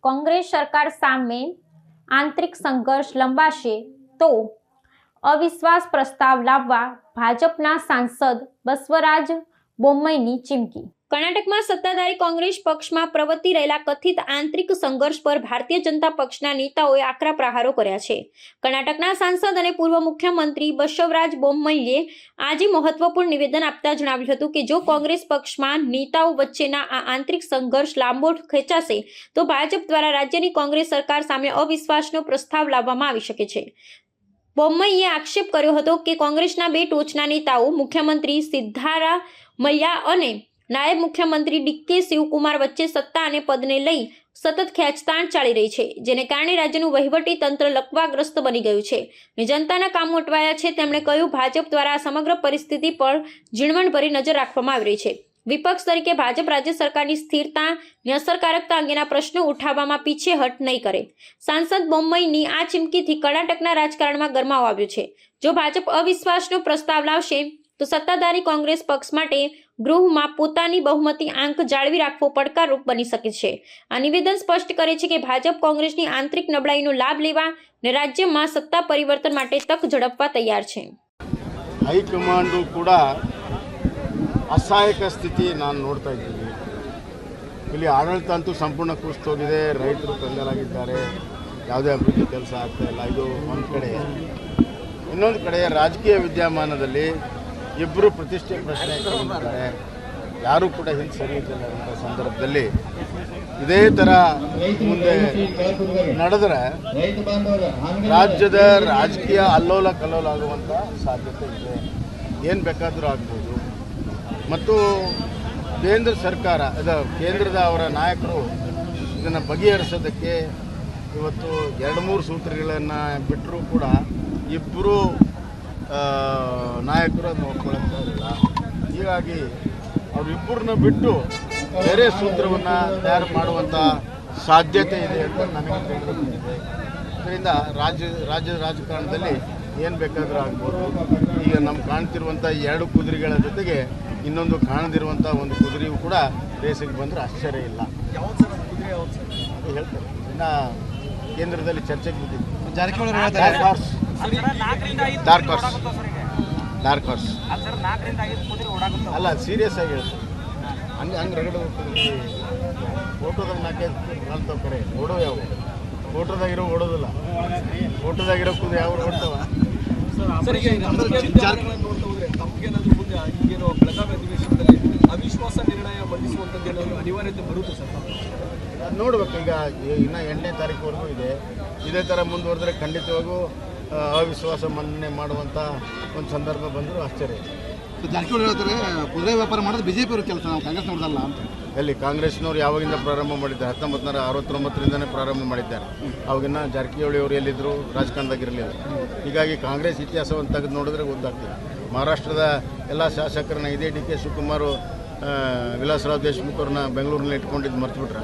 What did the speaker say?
કોંગ્રેસ સરકાર સામે આંતરિક સંઘર્ષ લંબાશે તો અવિશ્વાસ પ્રસ્તાવ લાવવા ભાજપના સાંસદ બસવરાજ બોમ્મઈની ચીમકી। કર્ણાટકમાં સત્તાધારી કોંગ્રેસ પક્ષમાં પ્રવર્તી રહેલા કથિત આંતરિક સંઘર્ષ પર ભારતીય જનતા પક્ષના નેતાઓએ આકરા પ્રહારો કર્યા છે। કર્ણાટકના સાંસદ અને પૂર્વ મુખ્યમંત્રી બસવરાજ બોમ્મઈએ આજે મહત્વપૂર્ણ નિવેદન આપતા જણાવ્યું હતું કે જો કોંગ્રેસ પક્ષમાં નેતાઓ વચ્ચેના આ આંતરિક સંઘર્ષ લાંબો ખેંચાશે તો ભાજપ દ્વારા રાજ્યની કોંગ્રેસ સરકાર સામે અવિશ્વાસનો પ્રસ્તાવ લાવવામાં આવી શકે છે। બોમ્મઈએ આક્ષેપ કર્યો હતો કે કોંગ્રેસના બે ટોચના નેતાઓ મુખ્યમંત્રી સિદ્ધારામૈયા અને નાયબ મુખ્યમંત્રી ડીકે શિવકુમાર વચ્ચે સત્તા અને પદને લઈ સતત ખેંચતાણ ચાલી રહી છે, જેને કારણે રાજ્યનું વહીવટી તંત્ર લકવાગ્રસ્ત બની ગયું છે અને જનતાના કામો અટવાયા છે। તેમણે કહ્યું, ભાજપ દ્વારા આ સમગ્ર પરિસ્થિતિ પર ઝીણવટભરી નજર રાખવામાં આવી રહી છે। વિપક્ષ તરીકે ભાજપ રાજ્ય સરકારની સ્થિરતા અને અસરકારકતા અંગેના પ્રશ્નો ઉઠાવવામાં પીછેહટ નહીં કરે। સાંસદ બોમ્મઈની આ ચીમકીથી કર્ણાટકના રાજકારણમાં ગરમાવો આવ્યો છે। જો ભાજપ અવિશ્વાસનો પ્રસ્તાવ લાવશે તો સત્તાધારી કોંગ્રેસ પક્ષ માટે ગૃહમાં પોતાની બહુમતી આંક જાળવી રાખવો પડકારરૂપ બની શકે છે। આ નિવેદન સ્પષ્ટ કરે છે કે ભાજપ કોંગ્રેસની આંતરિક નબળાઈનો લાભ લેવા અને રાજ્યમાં સત્તા પરિવર્તન માટે તક ઝડપવા તૈયાર છે। ಹೈಕಮಾಂಡು ಕೂಡ ಅಸಹಾಯಕ ಸ್ಥಿತಿ ನಾನು ನೋಡ್ತಾ ಇದ್ದೀನಿ। ಇಲ್ಲಿ ಆಡಳಿತ ಅಂತೂ ಸಂಪೂರ್ಣ ಕುಸಿತೋಗಿದೆ, ರೈತರು ಕಂಗಾಲಾಗಿದ್ದಾರೆ, ಯಾವುದೇ ಅಭಿವೃದ್ಧಿ ಕೆಲಸ ಆಗ್ತಾ ಇಲ್ಲ। ಇದು ಒಂದು ಕಡೆ. ಇನ್ನೊಂದು ಕಡೆ ರಾಜಕೀಯ ವಿದ್ಯಮಾನದಲ್ಲಿ ಇಬ್ಬರು ಪ್ರತಿಷ್ಠೆ ಪ್ರಶ್ನೆ ಇಟ್ಕೊಂಡಿದ್ದಾರೆ, ಯಾರೂ ಕೂಡ ಹಿಂದೆ ಸರಿ ಇದ್ದಿಲ್ಲ ಅಂತ ಸಂದರ್ಭದಲ್ಲಿ ಇದೇ ಥರ ಮುಂದೆ ನಡೆದರೆ ರಾಜ್ಯದ ರಾಜಕೀಯ ಅಲ್ಲೋಲ ಕಲ್ಲೋಲ ಆಗುವಂಥ ಸಾಧ್ಯತೆ ಇದೆ, ಏನು ಬೇಕಾದರೂ ಆಗ್ಬೋದು। ಮತ್ತು ಕೇಂದ್ರ ಸರ್ಕಾರ ಕೇಂದ್ರದ ಅವರ ನಾಯಕರು ಇದನ್ನು ಬಗೆಹರಿಸೋದಕ್ಕೆ ಇವತ್ತು 2-3 ಸೂತ್ರಗಳನ್ನು ಬಿಟ್ಟರೂ ಕೂಡ ಇಬ್ಬರು ನಾಯಕರು ಅದನ್ನು ಒಪ್ಕೊಳ್ಳೋಕ್ಕಾಗಿಲ್ಲ। ಹೀಗಾಗಿ ಅವರಿಬ್ಬರನ್ನ ಬಿಟ್ಟು ಬೇರೆ ಸೂತ್ರವನ್ನು ತಯಾರು ಮಾಡುವಂಥ ಸಾಧ್ಯತೆ ಇದೆ ಅಂತ ನನಗೆ ತಿಳಿದಿದೆ। ಇದರಿಂದ ರಾಜ್ಯದ ರಾಜಕಾರಣದಲ್ಲಿ ಏನು ಬೇಕಾದರೂ ಆಗ್ಬೋದು। ಈಗ ನಮ್ಗೆ ಕಾಣ್ತಿರುವಂಥ 2 ಕುದುರೆಗಳ ಜೊತೆಗೆ ಇನ್ನೊಂದು ಕಾಣದಿರುವಂಥ ಒಂದು ಕುದುರೆಯೂ ಕೂಡ ರೇಸಿಗೆ ಬಂದರೆ ಆಶ್ಚರ್ಯ ಇಲ್ಲ। ಅದು ಹೇಳ್ತಾರೆ, ಇನ್ನು ಕೇಂದ್ರದಲ್ಲಿ ಚರ್ಚೆಗೆ ಬಿದ್ದಿದೆ ಡಾರ್ಕ್ ಹಾರ್ಸ್ ಅಲ್ಲ, ಸೀರಿಯಸ್ ಆಗಿ ಹೇಳ್ತಾರೆ, ಹಂಗೆ ರಗಡು ಫೋಟೋದಾಗ 4-5 ಕರೆ ಓಡೋ ಯಾವ ಫೋಟೋದಾಗಿರೋ ಓಡೋದಿಲ್ಲ, ಫೋಟೋದಾಗಿರೋ ಕುದುರೆ ಯಾವ ಓಡ್ತಾವ। ಅವಿಶ್ವಾಸ ನಿರ್ಣಯ ಮಂಡಿಸುವಂಥದ್ದು ಅನಿವಾರ್ಯತೆ ಬರುತ್ತೆ ಸರ್, ಅದು ನೋಡ್ಬೇಕು। ಈಗ ಇನ್ನು 8ನೇ ತಾರೀಕುವರೆಗೂ ಇದೆ, ಇದೇ ಥರ ಮುಂದುವರೆದ್ರೆ ಖಂಡಿತವಾಗೂ ಅವಿಶ್ವಾಸ ಮನ್ನಣೆ ಮಾಡುವಂಥ ಒಂದು ಸಂದರ್ಭ ಬಂದರೂ ಆಶ್ಚರ್ಯ ಇದೆ। ಜಾರಕಿಹೊಳಿ ಹೇಳ್ತಾರೆ ಕುದುರೆ ವ್ಯಾಪಾರ ಮಾಡೋದು ಬಿಜೆಪಿ ಅವ್ರ ಕೆಲಸ, ನಾವು ಕಾಂಗ್ರೆಸ್ ನೋಡೋದಲ್ಲ ಅಂತ। ಎಲ್ಲಿ ಕಾಂಗ್ರೆಸ್ನವ್ರು ಯಾವಾಗಿಂದ ಪ್ರಾರಂಭ ಮಾಡಿದ್ದಾರೆ? 1969ರಿಂದನೇ ಪ್ರಾರಂಭ ಮಾಡಿದ್ದಾರೆ। ಅವಾಗಿನ ಜಾರಕಿಹೊಳಿ ಅವರು ಎಲ್ಲಿದ್ದರು? ರಾಜಕಾರಣದಾಗಿರಲಿಲ್ಲ। ಹೀಗಾಗಿ ಕಾಂಗ್ರೆಸ್ ಇತಿಹಾಸವನ್ನು ತೆಗೆದು ನೋಡಿದ್ರೆ ಗೊತ್ತಾಗ್ತದೆ। ಮಹಾರಾಷ್ಟ್ರದ ಎಲ್ಲ ಶಾಸಕರನ್ನ ಇದೇ ಡಿ ಕೆ ಶಿವಕುಮಾರ್, ವಿಲಾಸರಾವ್ ದೇಶಮುಖ್ ಅವ್ರನ್ನ ಬೆಂಗಳೂರಿನಲ್ಲಿ ಇಟ್ಕೊಂಡಿದ್ದು ಮರ್ತ್ಬಿಟ್ರೆ